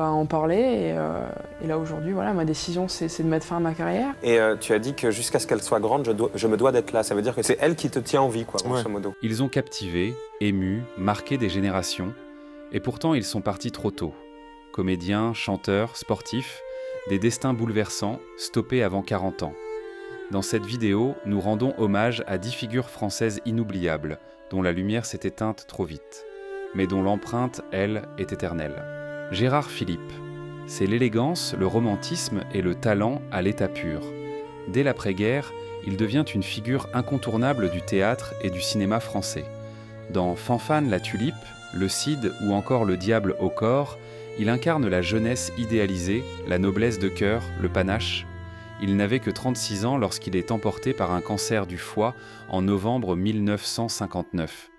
en parler. Et là aujourd'hui, voilà, ma décision, c'est de mettre fin à ma carrière. Et tu as dit que jusqu'à ce qu'elle soit grande, je me dois d'être là. Ça veut dire que c'est elle qui te tient en vie, quoi, grosso modo. Ils ont captivé, ému, marqué des générations. Et pourtant, ils sont partis trop tôt. Comédiens, chanteurs, sportifs, des destins bouleversants, stoppés avant 40 ans. Dans cette vidéo, nous rendons hommage à 10 figures françaises inoubliables, dont la lumière s'est éteinte trop vite, mais dont l'empreinte, elle, est éternelle. Gérard Philipe. C'est l'élégance, le romantisme et le talent à l'état pur. Dès l'après-guerre, il devient une figure incontournable du théâtre et du cinéma français. Dans Fanfane la tulipe, Le Cid ou encore Le diable au corps, il incarne la jeunesse idéalisée, la noblesse de cœur, le panache. Il n'avait que 36 ans lorsqu'il est emporté par un cancer du foie en novembre 1959.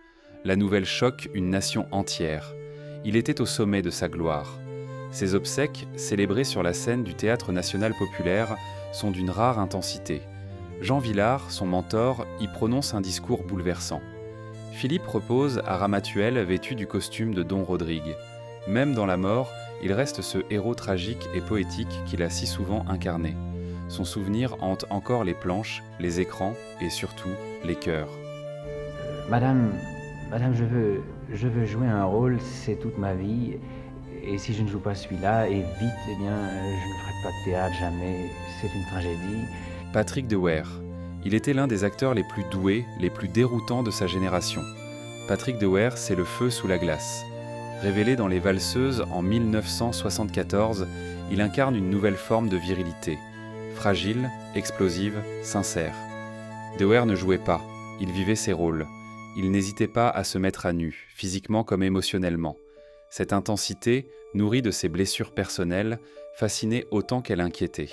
La nouvelle choque une nation entière. Il était au sommet de sa gloire. Ses obsèques, célébrées sur la scène du Théâtre national populaire, sont d'une rare intensité. Jean Vilar, son mentor, y prononce un discours bouleversant. Philippe repose à Ramatuelle vêtu du costume de Don Rodrigue. Même dans la mort, il reste ce héros tragique et poétique qu'il a si souvent incarné. Son souvenir hante encore les planches, les écrans et surtout les cœurs. Madame, je veux jouer un rôle, c'est toute ma vie. Et si je ne joue pas celui-là, et vite, eh bien, je ne ferai pas de théâtre jamais. C'est une tragédie. Patrick Dewaere. Il était l'un des acteurs les plus doués, les plus déroutants de sa génération. Patrick Dewaere, c'est le feu sous la glace. Révélé dans Les Valseuses en 1974, il incarne une nouvelle forme de virilité. Fragile, explosive, sincère. Dewaere ne jouait pas, il vivait ses rôles. Il n'hésitait pas à se mettre à nu, physiquement comme émotionnellement. Cette intensité, nourrie de ses blessures personnelles, fascinait autant qu'elle inquiétait.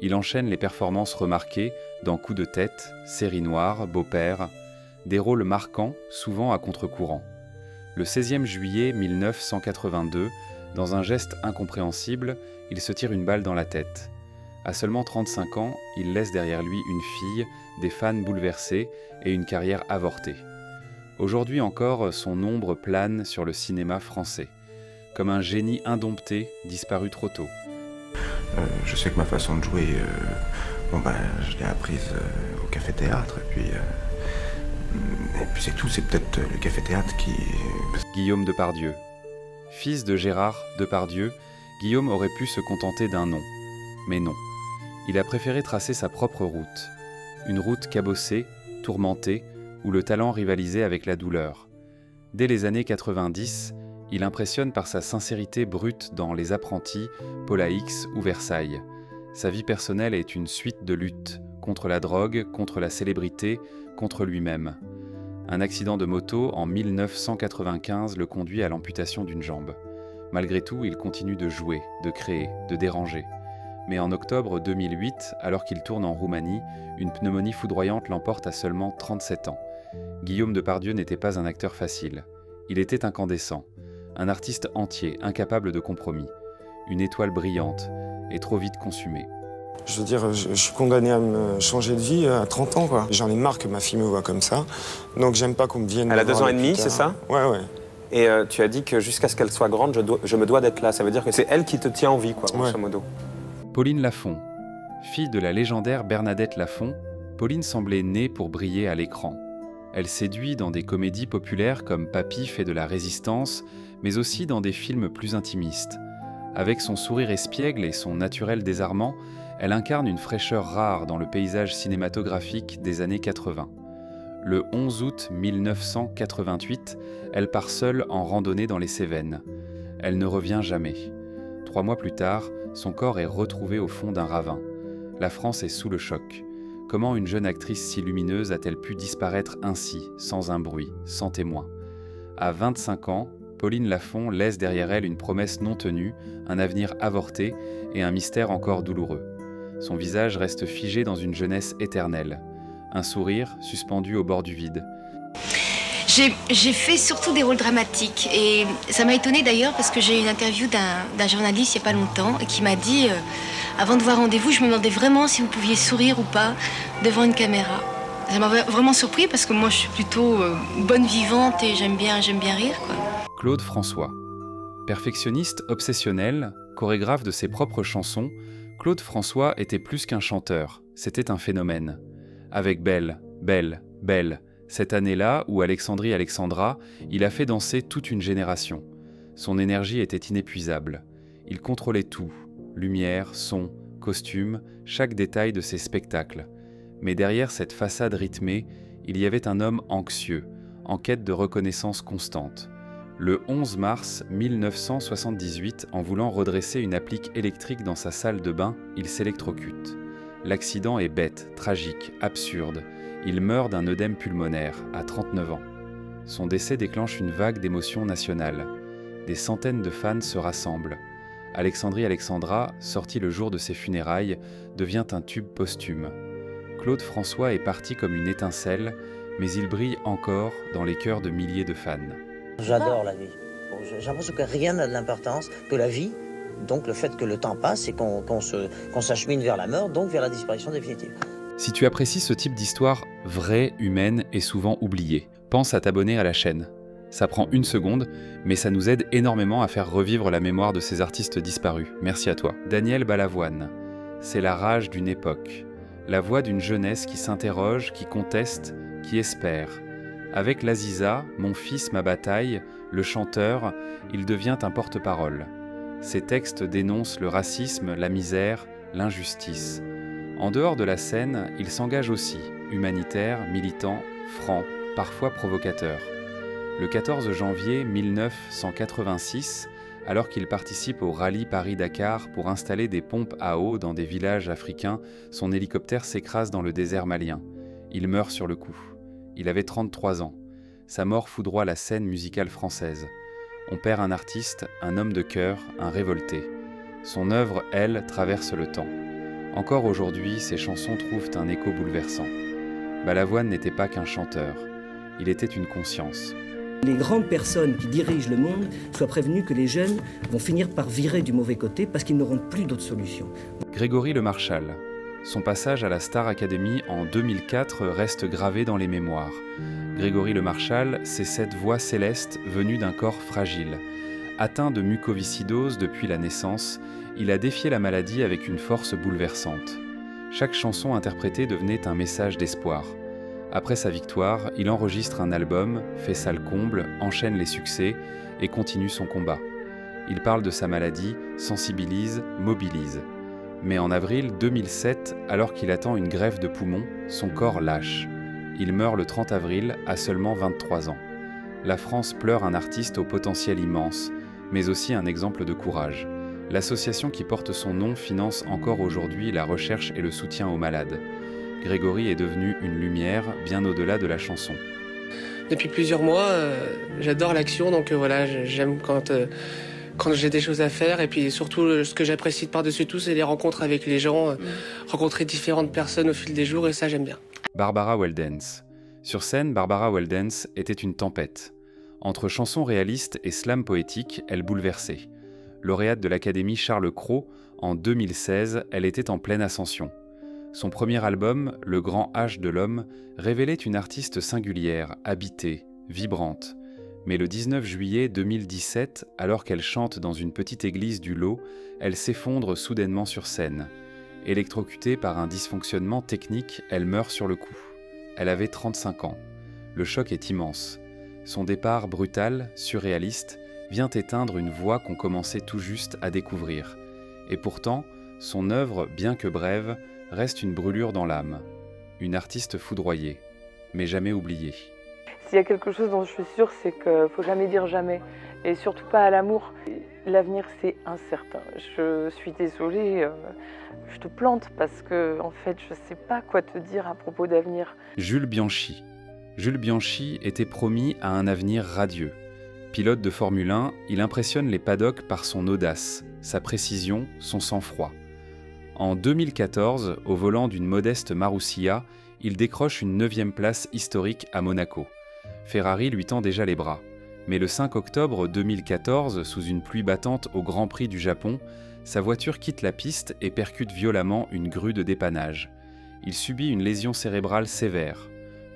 Il enchaîne les performances remarquées dans Coups de tête, Série noire, Beau-père, des rôles marquants, souvent à contre-courant. Le 16e juillet 1982, dans un geste incompréhensible, il se tire une balle dans la tête. À seulement 35 ans, il laisse derrière lui une fille, des fans bouleversés et une carrière avortée. Aujourd'hui encore, son ombre plane sur le cinéma français, comme un génie indompté disparu trop tôt. Je sais que ma façon de jouer, je l'ai apprise au café-théâtre, et puis c'est tout, c'est peut-être le café-théâtre qui... Guillaume Depardieu. Fils de Gérard Depardieu, Guillaume aurait pu se contenter d'un nom. Mais non. Il a préféré tracer sa propre route. Une route cabossée, tourmentée, où le talent rivalisait avec la douleur. Dès les années 90, il impressionne par sa sincérité brute dans Les Apprentis, Paula X ou Versailles. Sa vie personnelle est une suite de luttes, contre la drogue, contre la célébrité, contre lui-même. Un accident de moto en 1995 le conduit à l'amputation d'une jambe. Malgré tout, il continue de jouer, de créer, de déranger. Mais en octobre 2008, alors qu'il tourne en Roumanie, une pneumonie foudroyante l'emporte à seulement 37 ans. Guillaume Depardieu n'était pas un acteur facile. Il était incandescent, un artiste entier, incapable de compromis, une étoile brillante et trop vite consumée. Je veux dire, je suis condamné à me changer de vie à 30 ans, quoi. J'en ai marre que ma fille me voit comme ça, donc j'aime pas qu'on me vienne... Elle a 2 ans et demi, c'est ça? Ouais. Et tu as dit que jusqu'à ce qu'elle soit grande, je me dois d'être là. Ça veut dire que c'est elle qui te tient en vie, quoi, grosso modo. Pauline Lafont. Fille de la légendaire Bernadette Lafont, Pauline semblait née pour briller à l'écran. Elle séduit dans des comédies populaires comme Papy fait de la résistance, mais aussi dans des films plus intimistes. Avec son sourire espiègle et son naturel désarmant, elle incarne une fraîcheur rare dans le paysage cinématographique des années 80. Le 11 août 1988, elle part seule en randonnée dans les Cévennes. Elle ne revient jamais. 3 mois plus tard, son corps est retrouvé au fond d'un ravin. La France est sous le choc. Comment une jeune actrice si lumineuse a-t-elle pu disparaître ainsi, sans un bruit, sans témoin? À 25 ans, Pauline Lafont laisse derrière elle une promesse non tenue, un avenir avorté et un mystère encore douloureux. Son visage reste figé dans une jeunesse éternelle. Un sourire suspendu au bord du vide. J'ai fait surtout des rôles dramatiques et ça m'a étonnée d'ailleurs parce que j'ai eu une interview d'un journaliste il n'y a pas longtemps et qui m'a dit avant de voir Rendez-vous, je me demandais vraiment si vous pouviez sourire ou pas devant une caméra. Ça m'a vraiment surpris parce que moi je suis plutôt bonne vivante et j'aime bien rire, quoi. Claude François. Perfectionniste obsessionnel, chorégraphe de ses propres chansons, Claude François était plus qu'un chanteur, c'était un phénomène. Avec Belle, Belle, Belle, cette année-là où Alexandrie Alexandra, il a fait danser toute une génération. Son énergie était inépuisable. Il contrôlait tout, lumière, son, costume, chaque détail de ses spectacles. Mais derrière cette façade rythmée, il y avait un homme anxieux, en quête de reconnaissance constante. Le 11 mars 1978, en voulant redresser une applique électrique dans sa salle de bain, il s'électrocute. L'accident est bête, tragique, absurde. Il meurt d'un œdème pulmonaire, à 39 ans. Son décès déclenche une vague d'émotions nationales. Des centaines de fans se rassemblent. Alexandrie Alexandra, sortie le jour de ses funérailles, devient un tube posthume. Claude François est parti comme une étincelle, mais il brille encore dans les cœurs de milliers de fans. J'adore la vie. J'ai l'impression que rien n'a de l'importance que la vie, donc le fait que le temps passe et qu'on s'achemine vers la mort, donc vers la disparition définitive. Si tu apprécies ce type d'histoire vraie, humaine et souvent oubliée, pense à t'abonner à la chaîne. Ça prend 1 seconde, mais ça nous aide énormément à faire revivre la mémoire de ces artistes disparus. Merci à toi. Daniel Balavoine. C'est la rage d'une époque. La voix d'une jeunesse qui s'interroge, qui conteste, qui espère. Avec l'Aziza, Mon fils, ma bataille, le chanteur, il devient un porte-parole. Ses textes dénoncent le racisme, la misère, l'injustice. En dehors de la scène, il s'engage aussi, humanitaire, militant, franc, parfois provocateur. Le 14 janvier 1986, alors qu'il participe au rallye Paris-Dakar pour installer des pompes à eau dans des villages africains, son hélicoptère s'écrase dans le désert malien. Il meurt sur le coup. Il avait 33 ans. Sa mort foudroie la scène musicale française. On perd un artiste, un homme de cœur, un révolté. Son œuvre, elle, traverse le temps. Encore aujourd'hui, ses chansons trouvent un écho bouleversant. Balavoine n'était pas qu'un chanteur. Il était une conscience. Les grandes personnes qui dirigent le monde soient prévenues que les jeunes vont finir par virer du mauvais côté parce qu'ils n'auront plus d'autre solution. Grégory Lemarchal. Son passage à la Star Academy en 2004 reste gravé dans les mémoires. Grégory Lemarchal, c'est cette voix céleste venue d'un corps fragile. Atteint de mucoviscidose depuis la naissance, il a défié la maladie avec une force bouleversante. Chaque chanson interprétée devenait un message d'espoir. Après sa victoire, il enregistre un album, fait salle comble, enchaîne les succès et continue son combat. Il parle de sa maladie, sensibilise, mobilise. Mais en avril 2007, alors qu'il attend une greffe de poumon, son corps lâche. Il meurt le 30 avril, à seulement 23 ans. La France pleure un artiste au potentiel immense, mais aussi un exemple de courage. L'association qui porte son nom finance encore aujourd'hui la recherche et le soutien aux malades. Grégory est devenu une lumière bien au-delà de la chanson. Depuis plusieurs mois, j'adore l'action, donc voilà, j'aime quand j'ai des choses à faire. Et puis surtout, ce que j'apprécie par-dessus tout, c'est les rencontres avec les gens, rencontrer différentes personnes au fil des jours, et ça, j'aime bien. Barbara Weldens. Sur scène, Barbara Weldens était une tempête. Entre chansons réalistes et slam poétique, elle bouleversait. Lauréate de l'Académie Charles Cros, en 2016, elle était en pleine ascension. Son premier album, Le Grand H de l'Homme, révélait une artiste singulière, habitée, vibrante. Mais le 19 juillet 2017, alors qu'elle chante dans une petite église du Lot, elle s'effondre soudainement sur scène. Électrocutée par un dysfonctionnement technique, elle meurt sur le coup. Elle avait 35 ans. Le choc est immense. Son départ brutal, surréaliste, vient éteindre une voix qu'on commençait tout juste à découvrir. Et pourtant, son œuvre, bien que brève, reste une brûlure dans l'âme. Une artiste foudroyée, mais jamais oubliée. S'il y a quelque chose dont je suis sûre, c'est qu'il ne faut jamais dire jamais. Et surtout pas à l'amour. L'avenir, c'est incertain. Je suis désolée, je te plante parce que, en fait, je ne sais pas quoi te dire à propos d'avenir. Jules Bianchi. Jules Bianchi était promis à un avenir radieux. Pilote de Formule 1, il impressionne les paddocks par son audace, sa précision, son sang-froid. En 2014, au volant d'une modeste Marussia, il décroche une 9e place historique à Monaco. Ferrari lui tend déjà les bras. Mais le 5 octobre 2014, sous une pluie battante au Grand Prix du Japon, sa voiture quitte la piste et percute violemment une grue de dépannage. Il subit une lésion cérébrale sévère.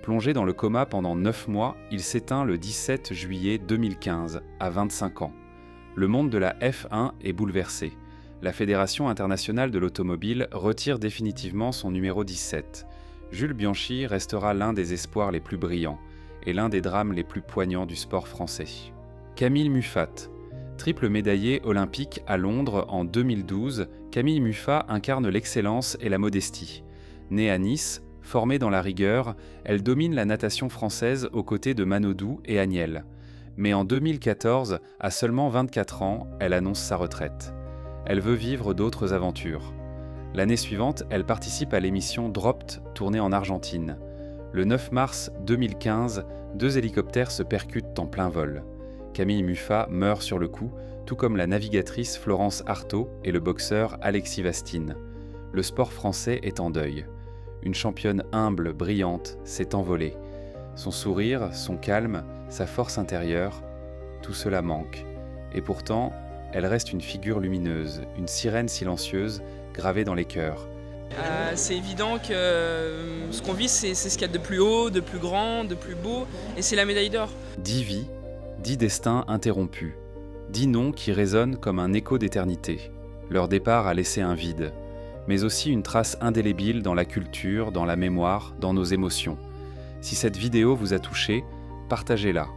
Plongé dans le coma pendant 9 mois, il s'éteint le 17 juillet 2015, à 25 ans. le monde de la F1 est bouleversé. La Fédération internationale de l'automobile retire définitivement son numéro 17. Jules Bianchi restera l'un des espoirs les plus brillants et l'un des drames les plus poignants du sport français. Camille Muffat. Triple médaillée olympique à Londres en 2012, Camille Muffat incarne l'excellence et la modestie. Née à Nice, formée dans la rigueur, elle domine la natation française aux côtés de Manodou et Agnel. Mais en 2014, à seulement 24 ans, elle annonce sa retraite. Elle veut vivre d'autres aventures. L'année suivante, elle participe à l'émission Dropped, tournée en Argentine. Le 9 mars 2015, 2 hélicoptères se percutent en plein vol. Camille Muffat meurt sur le coup, tout comme la navigatrice Florence Artaud et le boxeur Alexis Vastine. Le sport français est en deuil. Une championne humble, brillante, s'est envolée. Son sourire, son calme, sa force intérieure, tout cela manque. Et pourtant, elle reste une figure lumineuse, une sirène silencieuse, gravée dans les cœurs. C'est évident que ce qu'on vit, c'est ce qu'il y a de plus haut, de plus grand, de plus beau, et c'est la médaille d'or. 10 vies, 10 destins interrompus, 10 noms qui résonnent comme un écho d'éternité. Leur départ a laissé un vide, mais aussi une trace indélébile dans la culture, dans la mémoire, dans nos émotions. Si cette vidéo vous a touché, partagez-la.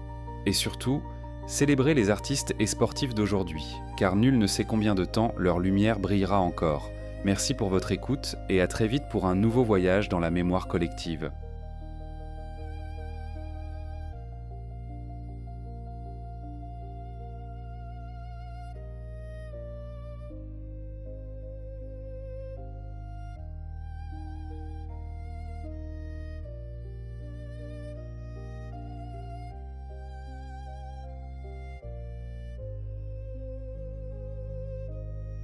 Et surtout, célébrez les artistes et sportifs d'aujourd'hui, car nul ne sait combien de temps leur lumière brillera encore. Merci pour votre écoute et à très vite pour un nouveau voyage dans la mémoire collective.